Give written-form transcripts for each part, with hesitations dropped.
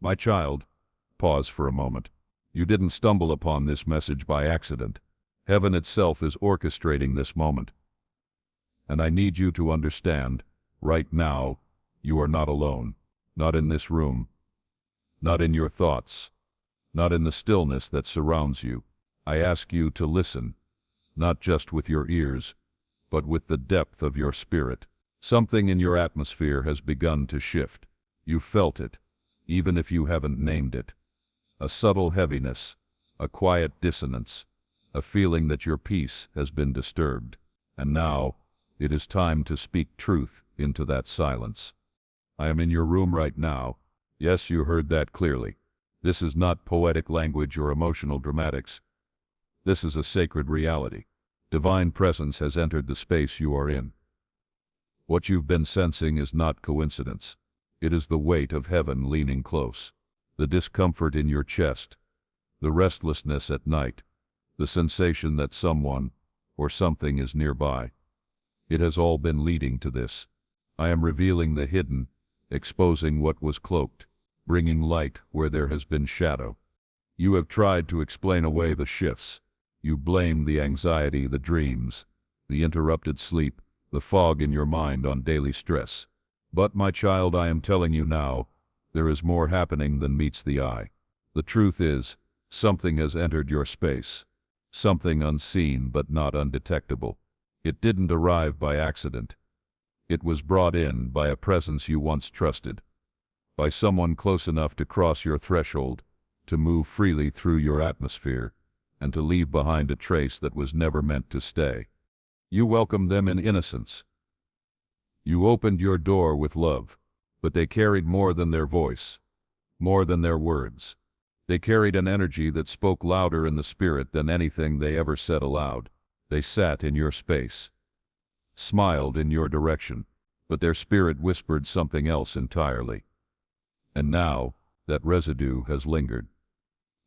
My child, pause for a moment. You didn't stumble upon this message by accident. Heaven itself is orchestrating this moment. And I need you to understand, right now, you are not alone. Not in this room. Not in your thoughts. Not in the stillness that surrounds you. I ask you to listen, not just with your ears, but with the depth of your spirit. Something in your atmosphere has begun to shift. You felt it, even if you haven't named it. A subtle heaviness, a quiet dissonance, a feeling that your peace has been disturbed. And now, it is time to speak truth into that silence. I am in your room right now. Yes, you heard that clearly. This is not poetic language or emotional dramatics. This is a sacred reality. Divine presence has entered the space you are in. What you've been sensing is not coincidence. It is the weight of heaven leaning close. The discomfort in your chest, the restlessness at night, the sensation that someone or something is nearby. It has all been leading to this. I am revealing the hidden, exposing what was cloaked, bringing light where there has been shadow. You have tried to explain away the shifts. You blame the anxiety, the dreams, the interrupted sleep, the fog in your mind on daily stress. But my child, I am telling you now, there is more happening than meets the eye. The truth is, something has entered your space. Something unseen but not undetectable. It didn't arrive by accident. It was brought in by a presence you once trusted. By someone close enough to cross your threshold, to move freely through your atmosphere, and to leave behind a trace that was never meant to stay. You welcomed them in innocence. You opened your door with love, but they carried more than their voice, more than their words. They carried an energy that spoke louder in the spirit than anything they ever said aloud. They sat in your space, smiled in your direction, but their spirit whispered something else entirely. And now, that residue has lingered.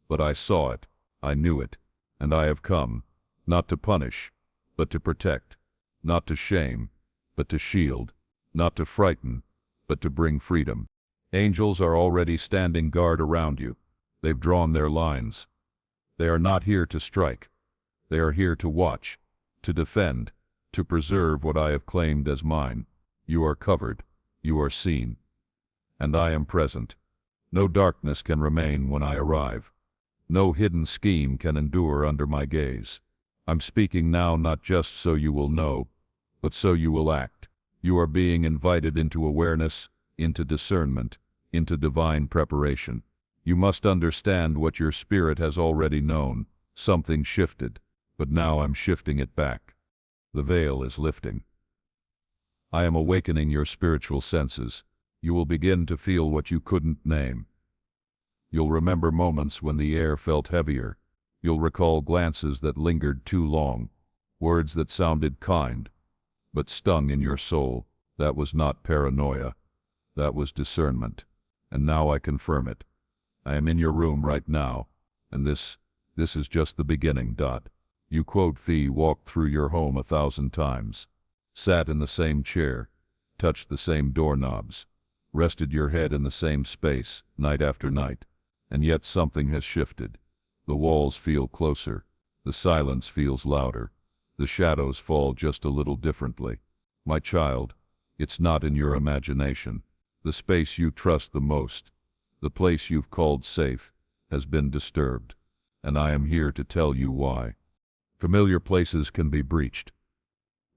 But I saw it, I knew it, and I have come, not to punish, but to protect, not to shame, but to shield, not to frighten, but to bring freedom. Angels are already standing guard around you. They've drawn their lines. They are not here to strike. They are here to watch, to defend, to preserve what I have claimed as mine. You are covered. You are seen. And I am present. No darkness can remain when I arrive. No hidden scheme can endure under my gaze. I'm speaking now not just so you will know, but so you will act. You are being invited into awareness, into discernment, into divine preparation. You must understand what your spirit has already known. Something shifted, but now I'm shifting it back. The veil is lifting. I am awakening your spiritual senses. You will begin to feel what you couldn't name. You'll remember moments when the air felt heavier. You'll recall glances that lingered too long, words that sounded kind, but stung in your soul. That was not paranoia. That was discernment. And now I confirm it. I am in your room right now, and this is just the beginning. You walked through your home 1,000 times, sat in the same chair, touched the same doorknobs, rested your head in the same space, night after night, and yet something has shifted. The walls feel closer, the silence feels louder, the shadows fall just a little differently. My child, it's not in your imagination. The space you trust the most, the place you've called safe, has been disturbed, and I am here to tell you why. Familiar places can be breached.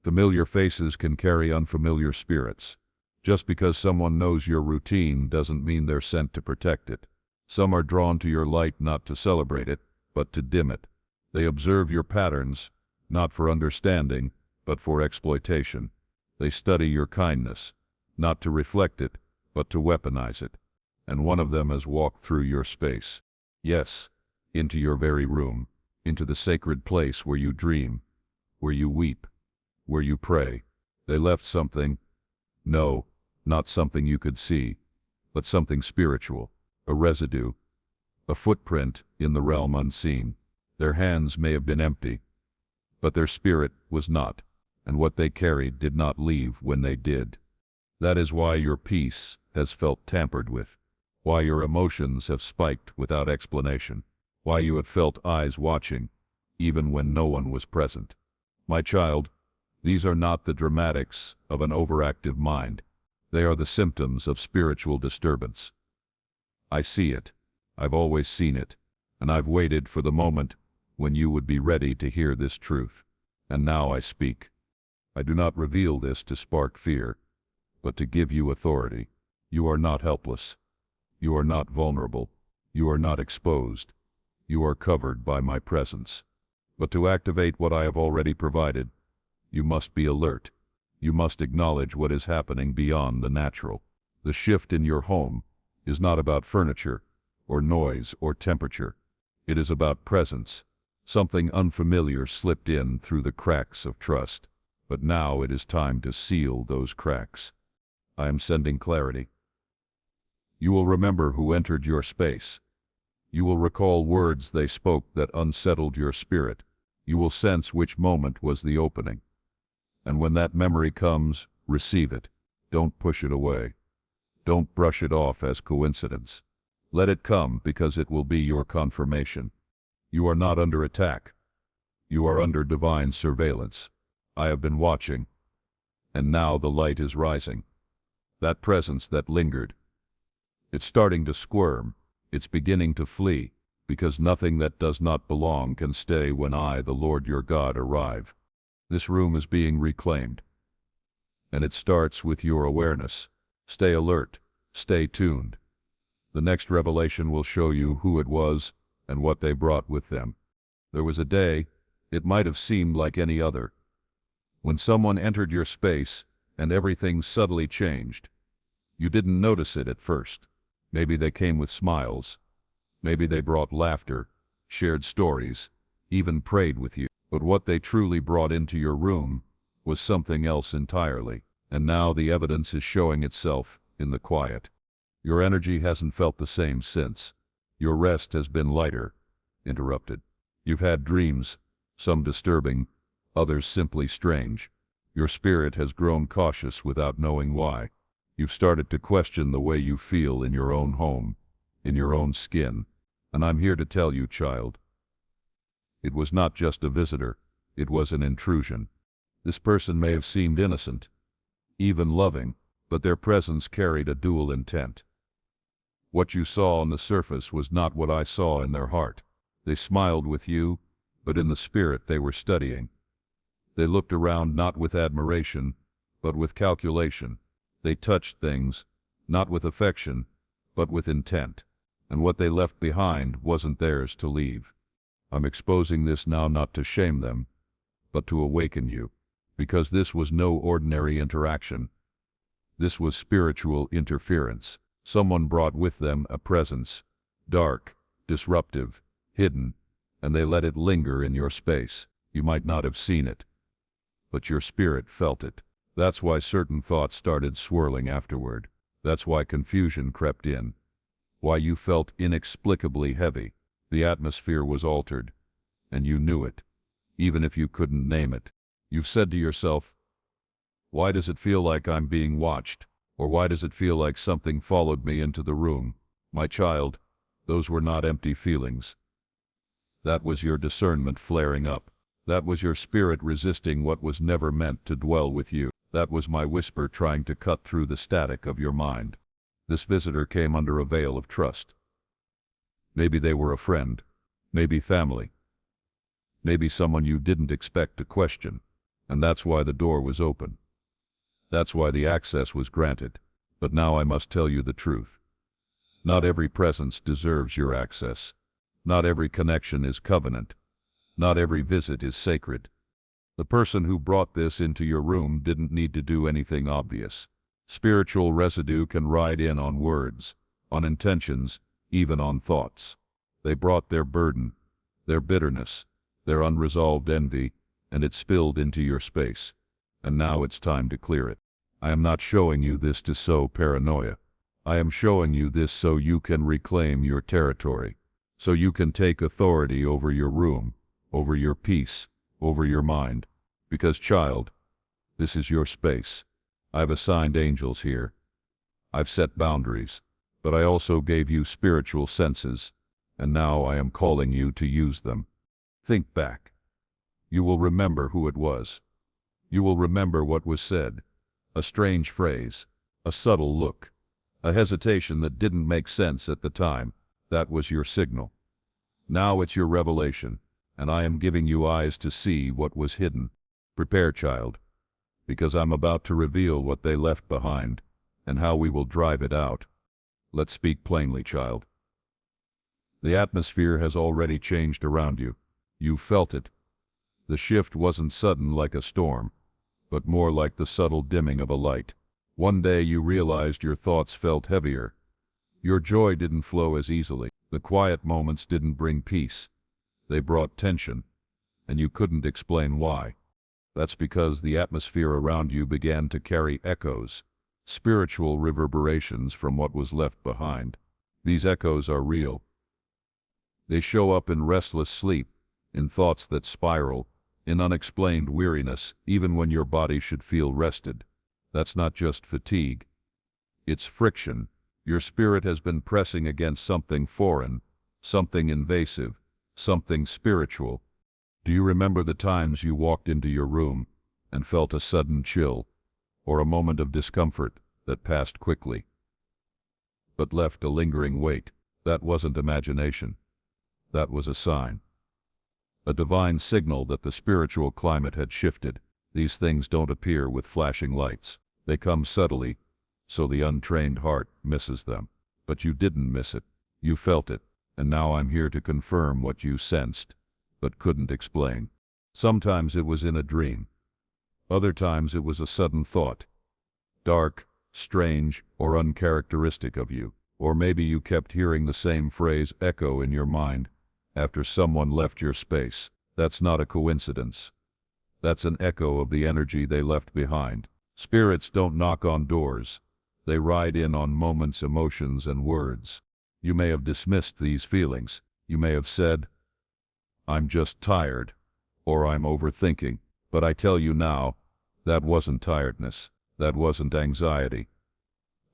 Familiar faces can carry unfamiliar spirits. Just because someone knows your routine doesn't mean they're sent to protect it. Some are drawn to your light not to celebrate it, but to dim it. They observe your patterns, not for understanding, but for exploitation. They study your kindness, not to reflect it, but to weaponize it. And one of them has walked through your space. Yes, into your very room, into the sacred place where you dream, where you weep, where you pray. They left something. No, not something you could see, but something spiritual, a residue, a footprint in the realm unseen. Their hands may have been empty, but their spirit was not, and what they carried did not leave when they did. That is why your peace has felt tampered with. why your emotions have spiked without explanation, why you have felt eyes watching, even when no one was present. My child, these are not the dramatics of an overactive mind. They are the symptoms of spiritual disturbance. I see it. I've always seen it, and I've waited for the moment when you would be ready to hear this truth. And now I speak. I do not reveal this to spark fear, but to give you authority. You are not helpless. You are not vulnerable. You are not exposed. You are covered by my presence. But to activate what I have already provided, you must be alert. You must acknowledge what is happening beyond the natural. The shift in your home is not about furniture, or noise, or temperature. It is about presence. Something unfamiliar slipped in through the cracks of trust. But now it is time to seal those cracks. I am sending clarity. You will remember who entered your space. You will recall words they spoke that unsettled your spirit. You will sense which moment was the opening. And when that memory comes, receive it. Don't push it away. Don't brush it off as coincidence. Let it come because it will be your confirmation. You are not under attack. You are under divine surveillance. I have been watching, and now the light is rising. That presence that lingered, it's starting to squirm. It's beginning to flee, because nothing that does not belong can stay when I, the Lord your God, arrive. This room is being reclaimed, and it starts with your awareness. Stay alert. Stay tuned. The next revelation will show you who it was and what they brought with them. There was a day, it might have seemed like any other, when someone entered your space and everything subtly changed. You didn't notice it at first. Maybe they came with smiles. Maybe they brought laughter, shared stories, even prayed with you. But what they truly brought into your room was something else entirely. And now the evidence is showing itself in the quiet. Your energy hasn't felt the same since. Your rest has been lighter, interrupted. You've had dreams, some disturbing, others simply strange. Your spirit has grown cautious without knowing why. You've started to question the way you feel in your own home, in your own skin. And I'm here to tell you, child, it was not just a visitor, it was an intrusion. This person may have seemed innocent, even loving, but their presence carried a dual intent. What you saw on the surface was not what I saw in their heart. They smiled with you, but in the spirit they were studying. They looked around not with admiration, but with calculation. They touched things, not with affection, but with intent. And what they left behind wasn't theirs to leave. I'm exposing this now not to shame them, but to awaken you, because this was no ordinary interaction. This was spiritual interference. Someone brought with them a presence, dark, disruptive, hidden, and they let it linger in your space. You might not have seen it, but your spirit felt it. That's why certain thoughts started swirling afterward. That's why confusion crept in. Why you felt inexplicably heavy. The atmosphere was altered, and you knew it, even if you couldn't name it. You've said to yourself, why does it feel like I'm being watched? Or why does it feel like something followed me into the room? My child, those were not empty feelings. That was your discernment flaring up. That was your spirit resisting what was never meant to dwell with you. That was my whisper trying to cut through the static of your mind. This visitor came under a veil of trust. Maybe they were a friend, maybe family, maybe someone you didn't expect to question, and that's why the door was open. That's why the access was granted. But now I must tell you the truth. Not every presence deserves your access. Not every connection is covenant. Not every visit is sacred. The person who brought this into your room didn't need to do anything obvious. Spiritual residue can ride in on words, on intentions, even on thoughts. They brought their burden, their bitterness, their unresolved envy, and it spilled into your space. And now it's time to clear it. I am not showing you this to sow paranoia. I am showing you this so you can reclaim your territory, so you can take authority over your room, over your peace, over your mind. Because, child, this is your space. I've assigned angels here. I've set boundaries. but I also gave you spiritual senses, and now I am calling you to use them. Think back. You will remember who it was. You will remember what was said. A strange phrase, a subtle look, a hesitation that didn't make sense at the time. That was your signal. Now it's your revelation, and I am giving you eyes to see what was hidden. Prepare, child, because I'm about to reveal what they left behind, and how we will drive it out. Let's speak plainly, child. The atmosphere has already changed around you. You felt it. The shift wasn't sudden like a storm, but more like the subtle dimming of a light. One day you realized your thoughts felt heavier. Your joy didn't flow as easily. The quiet moments didn't bring peace. They brought tension, and you couldn't explain why. That's because the atmosphere around you began to carry echoes, spiritual reverberations from what was left behind. These echoes are real. They show up in restless sleep, in thoughts that spiral, in unexplained weariness, even when your body should feel rested. That's not just fatigue. It's friction. Your spirit has been pressing against something foreign, something invasive, something spiritual. Do you remember the times you walked into your room and felt a sudden chill, or a moment of discomfort that passed quickly, but left a lingering weight? That wasn't imagination. That was a sign. A divine signal that the spiritual climate had shifted. These things don't appear with flashing lights. They come subtly, so the untrained heart misses them. But you didn't miss it. You felt it, and now I'm here to confirm what you sensed, but couldn't explain. Sometimes it was in a dream. Other times it was a sudden thought. Dark, strange, or uncharacteristic of you. Or maybe you kept hearing the same phrase echo in your mind after someone left your space. That's not a coincidence. That's an echo of the energy they left behind. Spirits don't knock on doors. They ride in on moments, emotions, and words. You may have dismissed these feelings. You may have said, "I'm just tired," or "I'm overthinking." But I tell you now, that wasn't tiredness. That wasn't anxiety.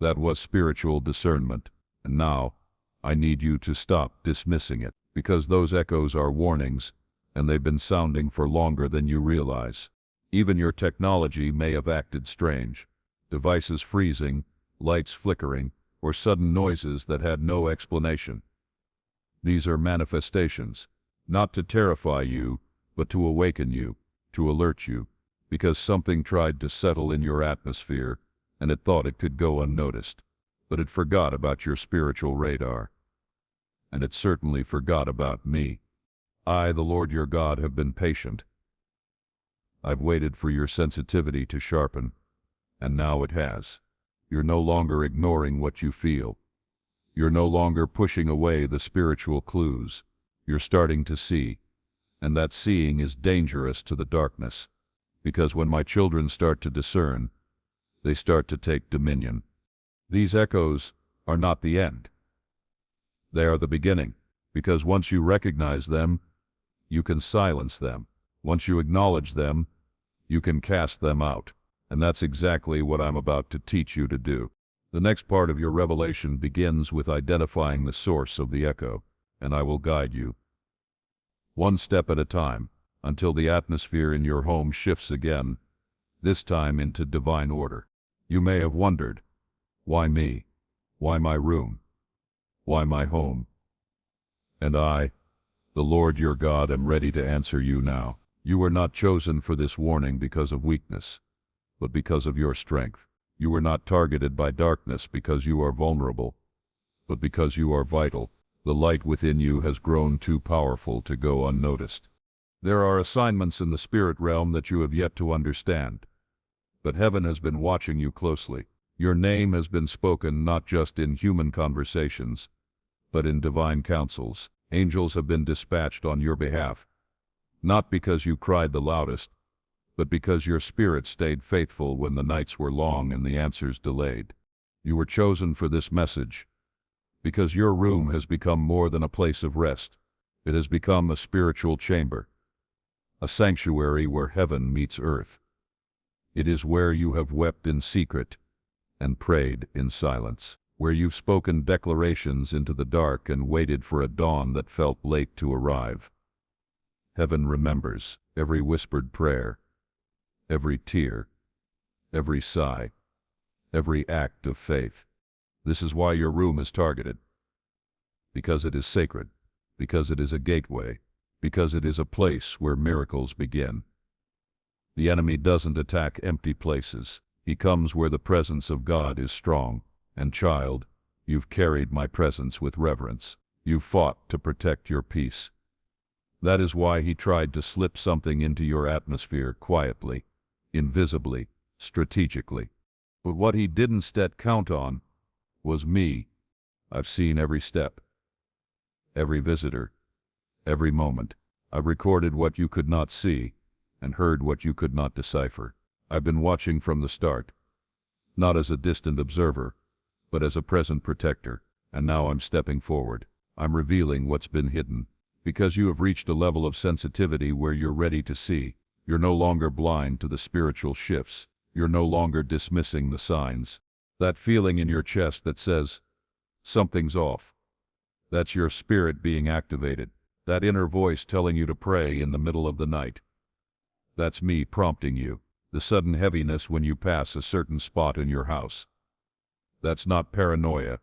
That was spiritual discernment. And now, I need you to stop dismissing it, because those echoes are warnings, and they've been sounding for longer than you realize. Even your technology may have acted strange. Devices freezing, lights flickering, or sudden noises that had no explanation. These are manifestations, not to terrify you, but to awaken you, to alert you, because something tried to settle in your atmosphere, and it thought it could go unnoticed. But it forgot about your spiritual radar. And it certainly forgot about me. I, the Lord your God, have been patient. I've waited for your sensitivity to sharpen, and now it has. You're no longer ignoring what you feel. You're no longer pushing away the spiritual clues. You're starting to see, and that seeing is dangerous to the darkness, because when my children start to discern, they start to take dominion. These echoes are not the end. They are the beginning, because once you recognize them, you can silence them. Once you acknowledge them, you can cast them out. And that's exactly what I'm about to teach you to do. The next part of your revelation begins with identifying the source of the echo, and I will guide you, one step at a time, until the atmosphere in your home shifts again, this time into divine order. You may have wondered, why me? Why my room? Why my home? And I, the Lord your God, am ready to answer you now. You were not chosen for this warning because of weakness, but because of your strength. You were not targeted by darkness because you are vulnerable, but because you are vital. The light within you has grown too powerful to go unnoticed. There are assignments in the spirit realm that you have yet to understand, but heaven has been watching you closely. Your name has been spoken not just in human conversations, but in divine councils. Angels have been dispatched on your behalf, not because you cried the loudest, but because your spirit stayed faithful when the nights were long and the answers delayed. You were chosen for this message, because your room has become more than a place of rest. It has become a spiritual chamber, a sanctuary where heaven meets earth. It is where you have wept in secret and prayed in silence. where you've spoken declarations into the dark and waited for a dawn that felt late to arrive. Heaven remembers every whispered prayer, every tear, every sigh, every act of faith. This is why your room is targeted. Because it is sacred, because it is a gateway, because it is a place where miracles begin. The enemy doesn't attack empty places. He comes where the presence of God is strong. And child, you've carried my presence with reverence. You've fought to protect your peace. That is why he tried to slip something into your atmosphere quietly, invisibly, strategically. But what he didn't count on was me. I've seen every step, every visitor, every moment. I've recorded what you could not see and heard what you could not decipher. I've been watching from the start, not as a distant observer, but as a present protector. And now I'm stepping forward. I'm revealing what's been hidden. Because you have reached a level of sensitivity where you're ready to see. You're no longer blind to the spiritual shifts. You're no longer dismissing the signs. That feeling in your chest that says, something's off. That's your spirit being activated. That inner voice telling you to pray in the middle of the night. That's me prompting you. The sudden heaviness when you pass a certain spot in your house. That's not paranoia.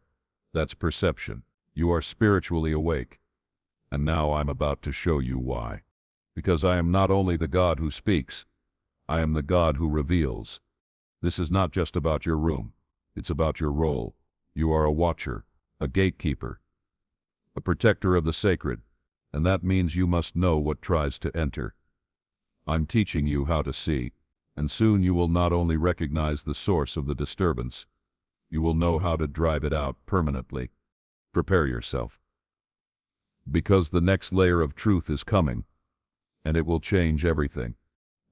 That's perception. You are spiritually awake. And now I'm about to show you why. Because I am not only the God who speaks, I am the God who reveals. This is not just about your room. It's about your role. You are a watcher, a gatekeeper, a protector of the sacred, and that means you must know what tries to enter. I'm teaching you how to see, and soon you will not only recognize the source of the disturbance, you will know how to drive it out permanently. Prepare yourself. Because the next layer of truth is coming, and it will change everything.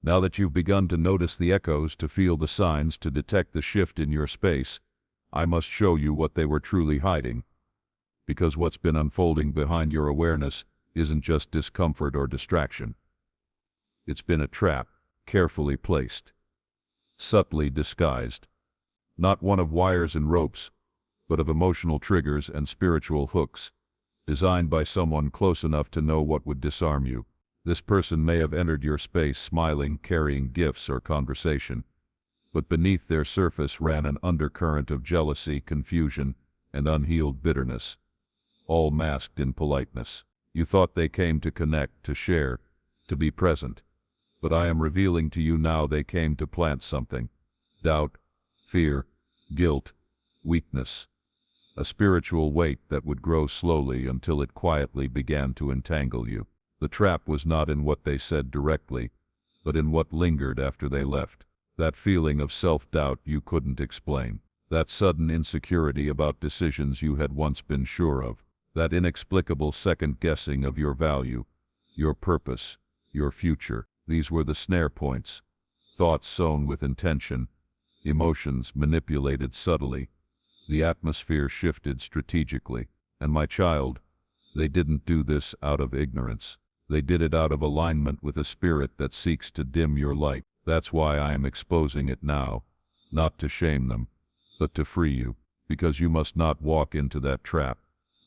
Now that you've begun to notice the echoes, to feel the signs, to detect the shift in your space, I must show you what they were truly hiding. Because what's been unfolding behind your awareness isn't just discomfort or distraction. It's been a trap, carefully placed, subtly disguised. Not one of wires and ropes, but of emotional triggers and spiritual hooks, designed by someone close enough to know what would disarm you. This person may have entered your space smiling, carrying gifts or conversation, but beneath their surface ran an undercurrent of jealousy, confusion, and unhealed bitterness, all masked in politeness. You thought they came to connect, to share, to be present, but I am revealing to you now they came to plant something. Doubt, fear, guilt, weakness. A spiritual weight that would grow slowly until it quietly began to entangle you. The trap was not in what they said directly, but in what lingered after they left. That feeling of self-doubt you couldn't explain. That sudden insecurity about decisions you had once been sure of. That inexplicable second-guessing of your value, your purpose, your future. These were the snare points. Thoughts sown with intention, emotions manipulated subtly. The atmosphere shifted strategically. And my child, they didn't do this out of ignorance. They did it out of alignment with a spirit that seeks to dim your light. That's why I am exposing it now, not to shame them, but to free you, because you must not walk into that trap,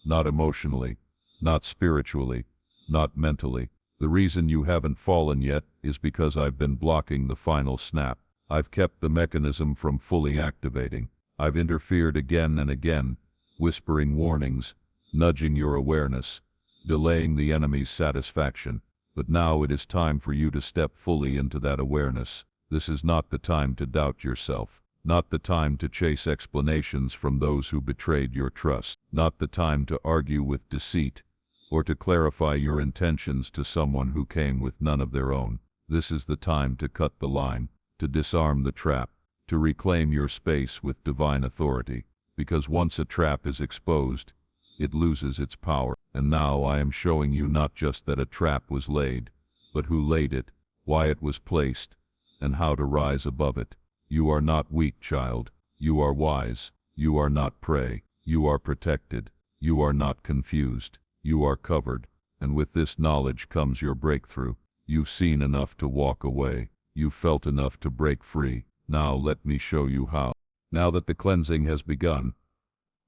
not emotionally, not spiritually, not mentally. The reason you haven't fallen yet is because I've been blocking the final snap. I've kept the mechanism from fully activating. I've interfered again and again, whispering warnings, nudging your awareness, delaying the enemy's satisfaction. But now it is time for you to step fully into that awareness. This is not the time to doubt yourself, not the time to chase explanations from those who betrayed your trust, not the time to argue with deceit, or to clarify your intentions to someone who came with none of their own. This is the time to cut the line, to disarm the trap, to reclaim your space with divine authority. Because once a trap is exposed, it loses its power. And now I am showing you not just that a trap was laid, but who laid it, why it was placed, and how to rise above it. You are not weak, child. You are wise. You are not prey. You are protected. You are not confused. You are covered. And with this knowledge comes your breakthrough. You've seen enough to walk away. You've felt enough to break free. Now let me show you how. Now that the cleansing has begun,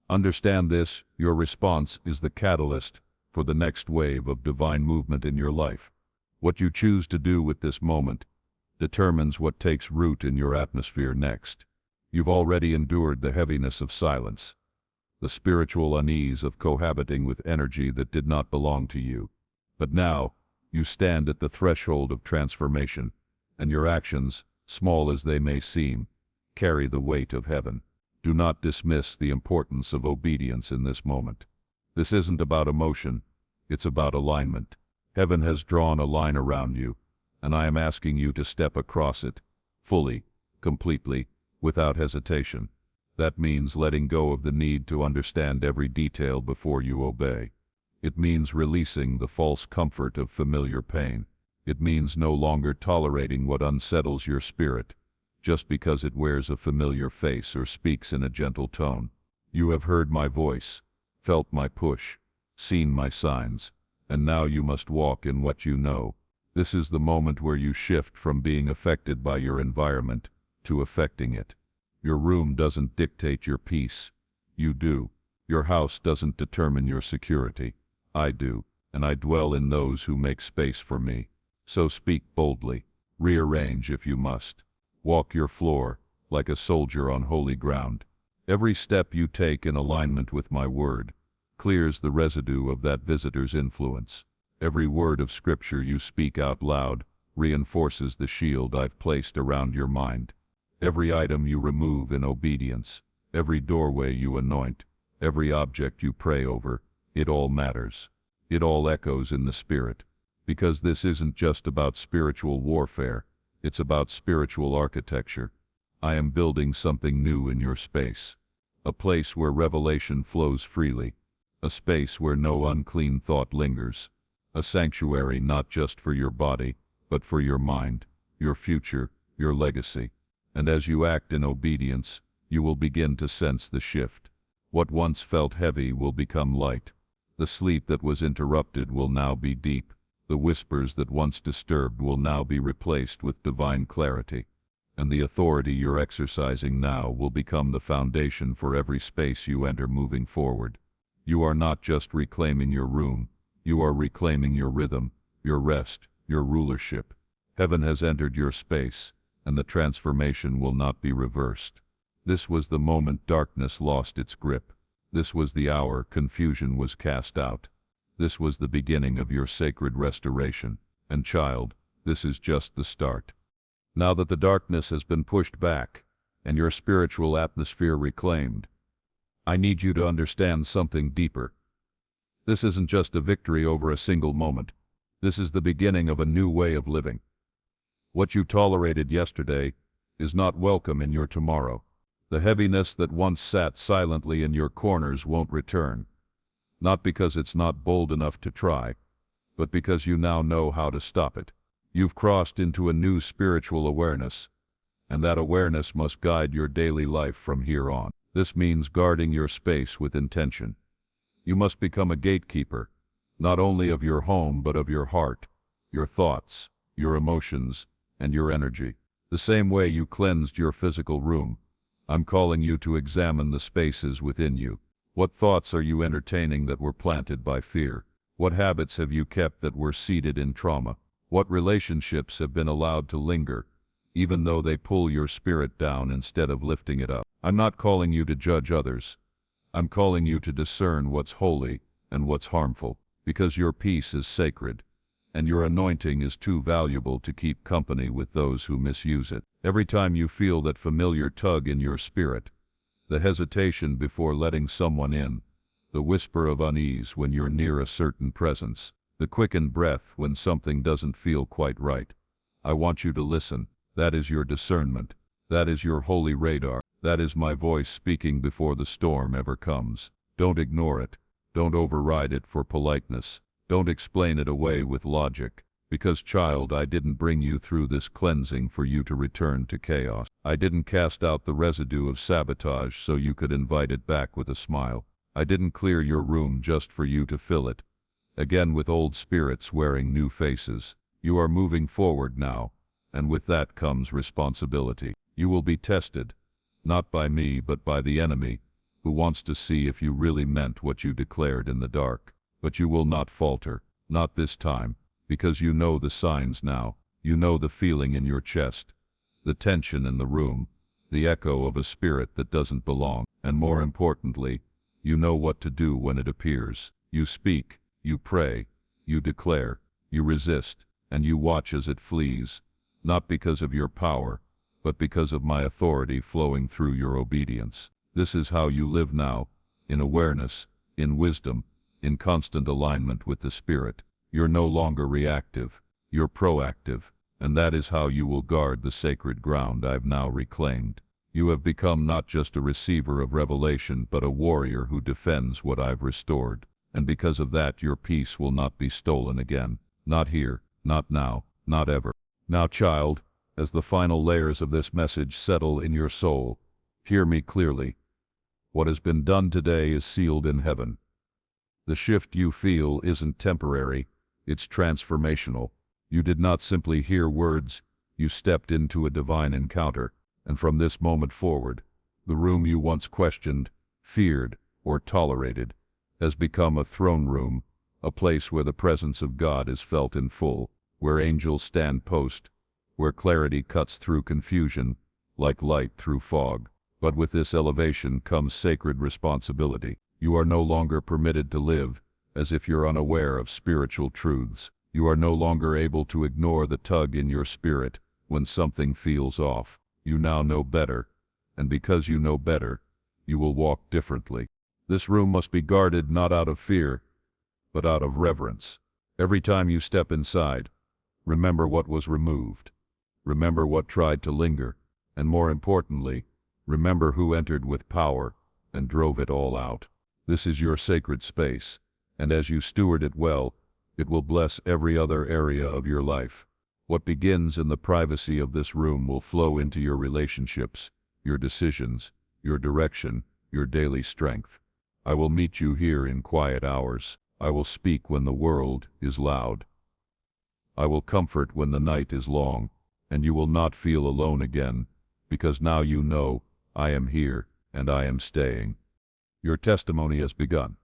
Understand this, your response is the catalyst for the next wave of divine movement in your life. What you choose to do with this moment determines what takes root in your atmosphere next. You've already endured the heaviness of silence, the spiritual unease of cohabiting with energy that did not belong to you. But now, you stand at the threshold of transformation, and your actions, small as they may seem, carry the weight of heaven. Do not dismiss the importance of obedience in this moment. This isn't about emotion, it's about alignment. Heaven has drawn a line around you, and I am asking you to step across it, fully, completely, without hesitation. That means letting go of the need to understand every detail before you obey. It means releasing the false comfort of familiar pain. It means no longer tolerating what unsettles your spirit, just because it wears a familiar face or speaks in a gentle tone. You have heard my voice, felt my push, seen my signs, and now you must walk in what you know. This is the moment where you shift from being affected by your environment to affecting it. Your room doesn't dictate your peace. You do. Your house doesn't determine your security. I do, and I dwell in those who make space for me. So speak boldly. Rearrange if you must. Walk your floor like a soldier on holy ground. Every step you take in alignment with my word clears the residue of that visitor's influence. Every word of scripture you speak out loud reinforces the shield I've placed around your mind. Every item you remove in obedience, every doorway you anoint, every object you pray over, it all matters. It all echoes in the spirit. Because this isn't just about spiritual warfare, it's about spiritual architecture. I am building something new in your space. A place where revelation flows freely. A space where no unclean thought lingers. A sanctuary not just for your body, but for your mind, your future, your legacy. And as you act in obedience, you will begin to sense the shift. What once felt heavy will become light. The sleep that was interrupted will now be deep. The whispers that once disturbed will now be replaced with divine clarity. And the authority you're exercising now will become the foundation for every space you enter moving forward. You are not just reclaiming your room, you are reclaiming your rhythm, your rest, your rulership. Heaven has entered your space, and the transformation will not be reversed. This was the moment darkness lost its grip. This was the hour confusion was cast out. This was the beginning of your sacred restoration. And child, this is just the start. Now that the darkness has been pushed back, and your spiritual atmosphere reclaimed, I need you to understand something deeper. This isn't just a victory over a single moment. This is the beginning of a new way of living. What you tolerated yesterday is not welcome in your tomorrow. The heaviness that once sat silently in your corners won't return. Not because it's not bold enough to try, but because you now know how to stop it. You've crossed into a new spiritual awareness, and that awareness must guide your daily life from here on. This means guarding your space with intention. You must become a gatekeeper, not only of your home but of your heart, your thoughts, your emotions, and your energy. The same way you cleansed your physical room, I'm calling you to examine the spaces within you. What thoughts are you entertaining that were planted by fear? What habits have you kept that were seeded in trauma? What relationships have been allowed to linger, even though they pull your spirit down instead of lifting it up? I'm not calling you to judge others. I'm calling you to discern what's holy and what's harmful, because your peace is sacred, and your anointing is too valuable to keep company with those who misuse it. Every time you feel that familiar tug in your spirit, the hesitation before letting someone in, the whisper of unease when you're near a certain presence, the quickened breath when something doesn't feel quite right, I want you to listen. That is your discernment. That is your holy radar. That is my voice speaking before the storm ever comes. Don't ignore it. Don't override it for politeness. Don't explain it away with logic. Because, child, I didn't bring you through this cleansing for you to return to chaos. I didn't cast out the residue of sabotage so you could invite it back with a smile. I didn't clear your room just for you to fill it again with old spirits wearing new faces. You are moving forward now, and with that comes responsibility. You will be tested, not by me but by the enemy, who wants to see if you really meant what you declared in the dark. But you will not falter, not this time, because you know the signs now. You know the feeling in your chest, the tension in the room, the echo of a spirit that doesn't belong, and more importantly, you know what to do when it appears. You speak, you pray, you declare, you resist, and you watch as it flees, not because of your power, but because of my authority flowing through your obedience. This is how you live now, in awareness, in wisdom, in constant alignment with the Spirit. You're no longer reactive, you're proactive, and that is how you will guard the sacred ground I've now reclaimed. You have become not just a receiver of revelation, but a warrior who defends what I've restored. And because of that, your peace will not be stolen again. Not here, not now, not ever. Now, child, as the final layers of this message settle in your soul, hear me clearly. What has been done today is sealed in heaven. The shift you feel isn't temporary, it's transformational. You did not simply hear words, you stepped into a divine encounter, and from this moment forward, the room you once questioned, feared, or tolerated has become a throne room, a place where the presence of God is felt in full, where angels stand post, where clarity cuts through confusion, like light through fog. But with this elevation comes sacred responsibility. You are no longer permitted to live as if you're unaware of spiritual truths. You are no longer able to ignore the tug in your spirit when something feels off. You now know better, and because you know better, you will walk differently. This room must be guarded not out of fear, but out of reverence. Every time you step inside, remember what was removed. Remember what tried to linger, and more importantly, remember who entered with power and drove it all out. This is your sacred space, and as you steward it well, it will bless every other area of your life. What begins in the privacy of this room will flow into your relationships, your decisions, your direction, your daily strength. I will meet you here in quiet hours. I will speak when the world is loud. I will comfort when the night is long, and you will not feel alone again, because now you know I am here and I am staying. Your testimony has begun.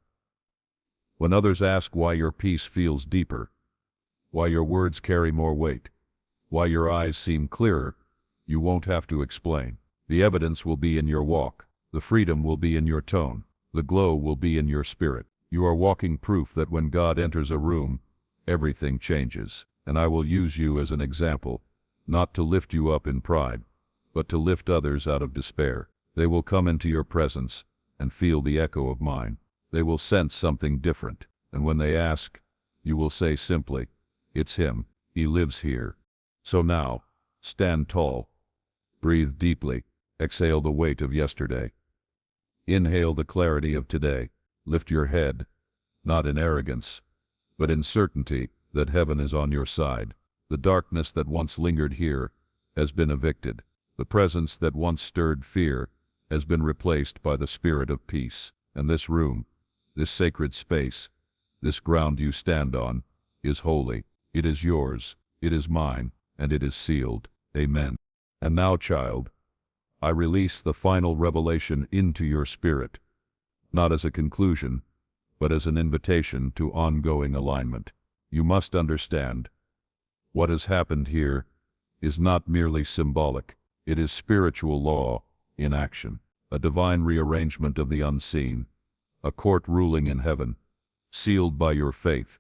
When others ask why your peace feels deeper, why your words carry more weight, why your eyes seem clearer, you won't have to explain. The evidence will be in your walk, the freedom will be in your tone, the glow will be in your spirit. You are walking proof that when God enters a room, everything changes. And I will use you as an example, not to lift you up in pride, but to lift others out of despair. They will come into your presence and feel the echo of mine. They will sense something different, and when they ask, you will say simply, "It's him, he lives here." So now, stand tall, breathe deeply, exhale the weight of yesterday. Inhale the clarity of today. Lift your head, not in arrogance, but in certainty that heaven is on your side. The darkness that once lingered here has been evicted. The presence that once stirred fear has been replaced by the spirit of peace. And this room, this sacred space, this ground you stand on, is holy. It is yours, it is mine, and it is sealed. Amen. And now, child, I release the final revelation into your spirit, not as a conclusion, but as an invitation to ongoing alignment. You must understand, what has happened here is not merely symbolic. It is spiritual law in action, a divine rearrangement of the unseen, a court ruling in heaven, sealed by your faith,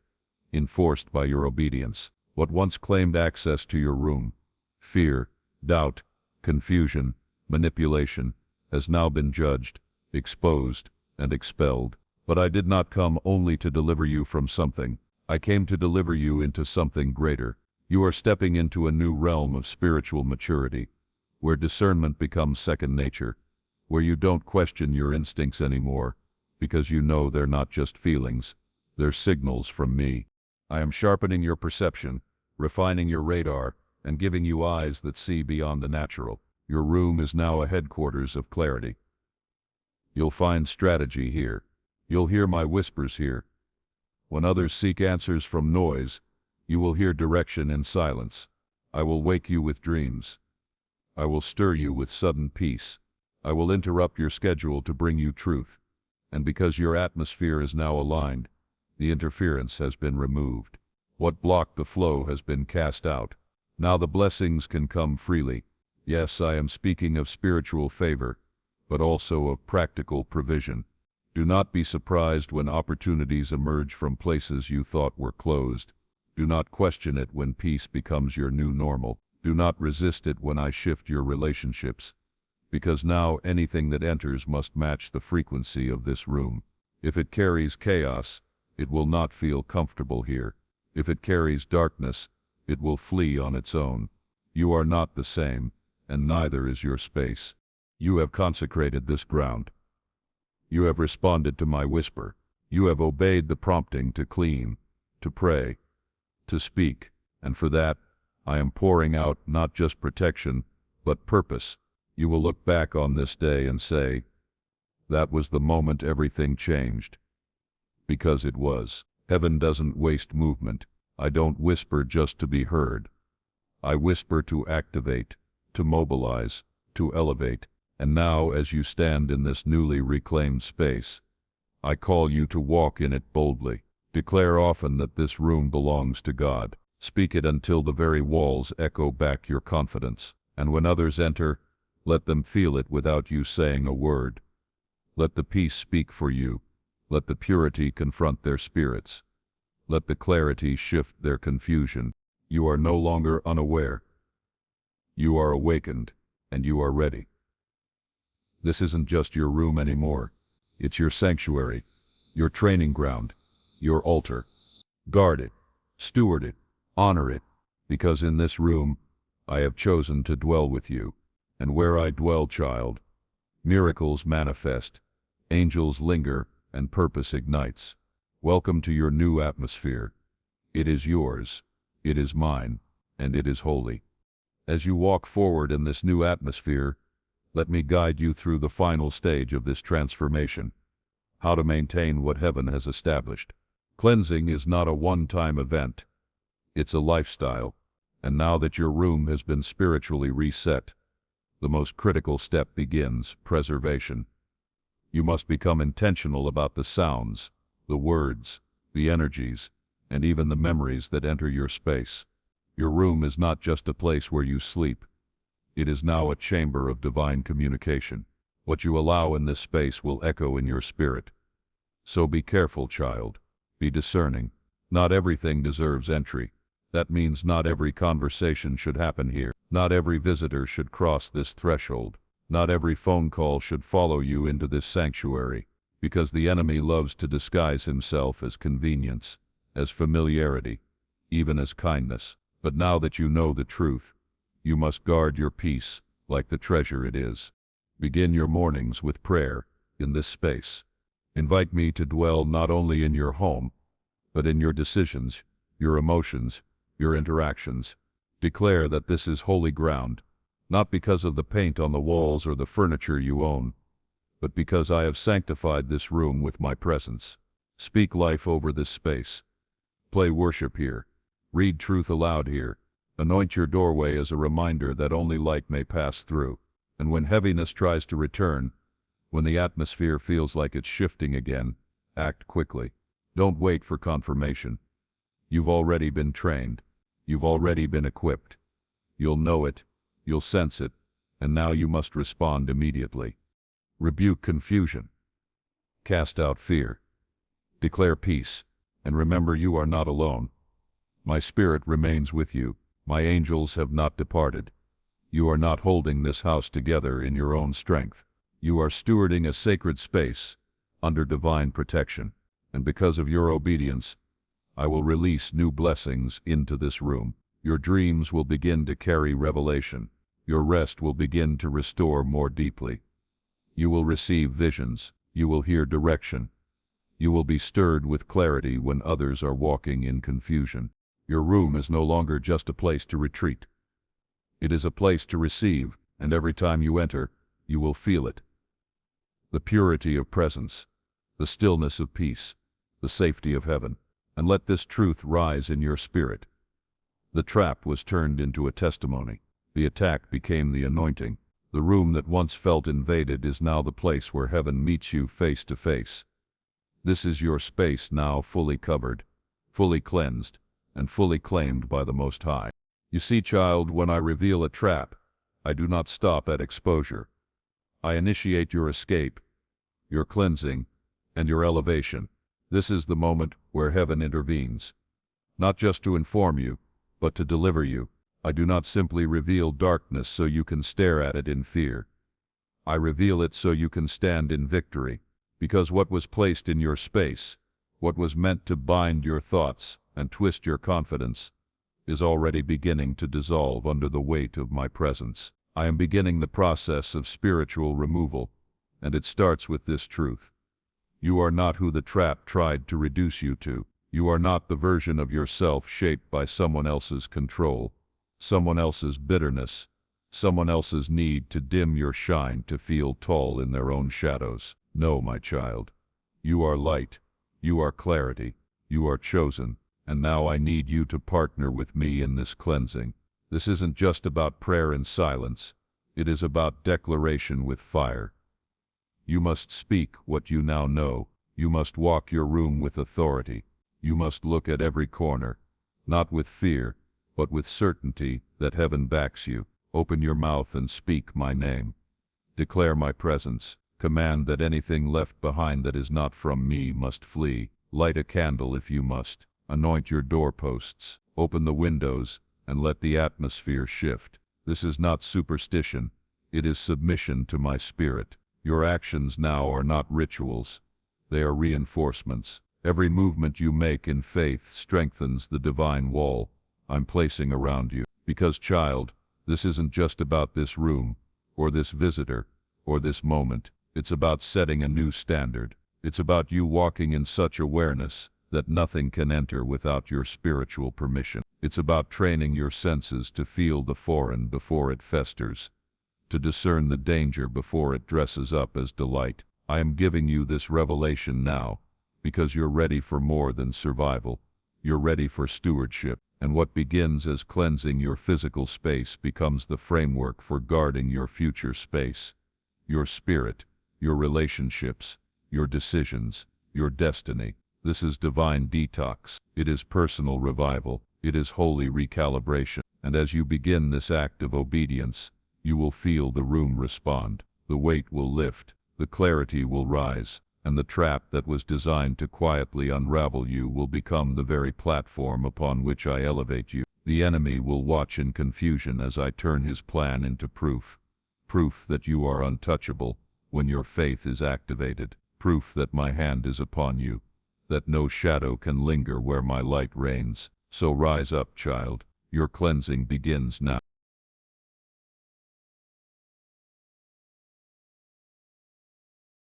enforced by your obedience. What once claimed access to your room, fear, doubt, confusion, manipulation, has now been judged, exposed, and expelled. But I did not come only to deliver you from something. I came to deliver you into something greater. You are stepping into a new realm of spiritual maturity, where discernment becomes second nature, where you don't question your instincts anymore, because you know they're not just feelings, they're signals from me. I am sharpening your perception, refining your radar, and giving you eyes that see beyond the natural. Your room is now a headquarters of clarity. You'll find strategy here. You'll hear my whispers here. When others seek answers from noise, you will hear direction in silence. I will wake you with dreams. I will stir you with sudden peace. I will interrupt your schedule to bring you truth. And because your atmosphere is now aligned, the interference has been removed. What blocked the flow has been cast out. Now the blessings can come freely. Yes, I am speaking of spiritual favor, but also of practical provision. Do not be surprised when opportunities emerge from places you thought were closed. Do not question it when peace becomes your new normal. Do not resist it when I shift your relationships. Because now anything that enters must match the frequency of this room. If it carries chaos, it will not feel comfortable here. If it carries darkness, it will flee on its own. You are not the same, and neither is your space. You have consecrated this ground. You have responded to my whisper. You have obeyed the prompting to clean, to pray, to speak, and for that, I am pouring out not just protection, but purpose. You will look back on this day and say, that was the moment everything changed. Because it was. Heaven doesn't waste movement. I don't whisper just to be heard. I whisper to activate, to mobilize, to elevate. And now, as you stand in this newly reclaimed space, I call you to walk in it boldly. Declare often that this room belongs to God. Speak it until the very walls echo back your confidence. And when others enter, let them feel it without you saying a word. Let the peace speak for you. Let the purity confront their spirits. Let the clarity shift their confusion. You are no longer unaware. You are awakened, and you are ready. This isn't just your room anymore. It's your sanctuary, your training ground, your altar. Guard it, steward it, honor it, because in this room, I have chosen to dwell with you. And where I dwell, child, miracles manifest, angels linger, and purpose ignites. Welcome to your new atmosphere. It is yours, it is mine, and it is holy. As you walk forward in this new atmosphere, let me guide you through the final stage of this transformation. How to maintain what heaven has established. Cleansing is not a one-time event. It's a lifestyle. And now that your room has been spiritually reset, the most critical step begins: preservation. You must become intentional about the sounds, the words, the energies, and even the memories that enter your space. Your room is not just a place where you sleep. It is now a chamber of divine communication. What you allow in this space will echo in your spirit. So be careful, child. Be discerning. Not everything deserves entry. That means not every conversation should happen here. Not every visitor should cross this threshold. Not every phone call should follow you into this sanctuary, because the enemy loves to disguise himself as convenience, as familiarity, even as kindness. But now that you know the truth, you must guard your peace like the treasure it is. Begin your mornings with prayer in this space. Invite me to dwell not only in your home, but in your decisions, your emotions, your interactions. Declare that this is holy ground, not because of the paint on the walls or the furniture you own, but because I have sanctified this room with my presence. Speak life over this space. Play worship here. Read truth aloud here. Anoint your doorway as a reminder that only light may pass through. And when heaviness tries to return, when the atmosphere feels like it's shifting again, act quickly. Don't wait for confirmation. You've already been trained. You've already been equipped. You'll know it. You'll sense it. And now you must respond immediately. Rebuke confusion. Cast out fear. Declare peace. And remember, you are not alone. My spirit remains with you. My angels have not departed. You are not holding this house together in your own strength. You are stewarding a sacred space under divine protection. And because of your obedience, I will release new blessings into this room. Your dreams will begin to carry revelation. Your rest will begin to restore more deeply. You will receive visions. You will hear direction. You will be stirred with clarity when others are walking in confusion. Your room is no longer just a place to retreat. It is a place to receive, and every time you enter, you will feel it. The purity of presence, the stillness of peace, the safety of heaven. And let this truth rise in your spirit. The trap was turned into a testimony. The attack became the anointing. The room that once felt invaded is now the place where heaven meets you face to face. This is your space now, fully covered, fully cleansed, and fully claimed by the Most High. You see, child, when I reveal a trap, I do not stop at exposure. I initiate your escape, your cleansing, and your elevation. This is the moment where heaven intervenes, not just to inform you, but to deliver you. I do not simply reveal darkness so you can stare at it in fear. I reveal it so you can stand in victory, because what was placed in your space, what was meant to bind your thoughts and twist your confidence, is already beginning to dissolve under the weight of my presence. I am beginning the process of spiritual removal, and it starts with this truth. You are not who the trap tried to reduce you to. You are not the version of yourself shaped by someone else's control, someone else's bitterness, someone else's need to dim your shine to feel tall in their own shadows. No, my child. You are light. You are clarity. You are chosen. And now I need you to partner with me in this cleansing. This isn't just about prayer in silence. It is about declaration with fire. You must speak what you now know. You must walk your room with authority. You must look at every corner, not with fear, but with certainty that heaven backs you. Open your mouth and speak my name. Declare my presence. Command that anything left behind that is not from me must flee. Light a candle if you must. Anoint your doorposts. Open the windows and let the atmosphere shift. This is not superstition. It is submission to my spirit. Your actions now are not rituals. They are reinforcements. Every movement you make in faith strengthens the divine wall I'm placing around you. Because, child, this isn't just about this room, or this visitor, or this moment. It's about setting a new standard. It's about you walking in such awareness that nothing can enter without your spiritual permission. It's about training your senses to feel the foreign before it festers, to discern the danger before it dresses up as delight. I am giving you this revelation now, because you're ready for more than survival. You're ready for stewardship. And what begins as cleansing your physical space becomes the framework for guarding your future space, your spirit, your relationships, your decisions, your destiny. This is divine detox. It is personal revival. It is holy recalibration. And as you begin this act of obedience, you will feel the room respond. The weight will lift, the clarity will rise, and the trap that was designed to quietly unravel you will become the very platform upon which I elevate you. The enemy will watch in confusion as I turn his plan into proof. Proof that you are untouchable when your faith is activated. Proof that my hand is upon you, that no shadow can linger where my light reigns. So rise up, child. Your cleansing begins now.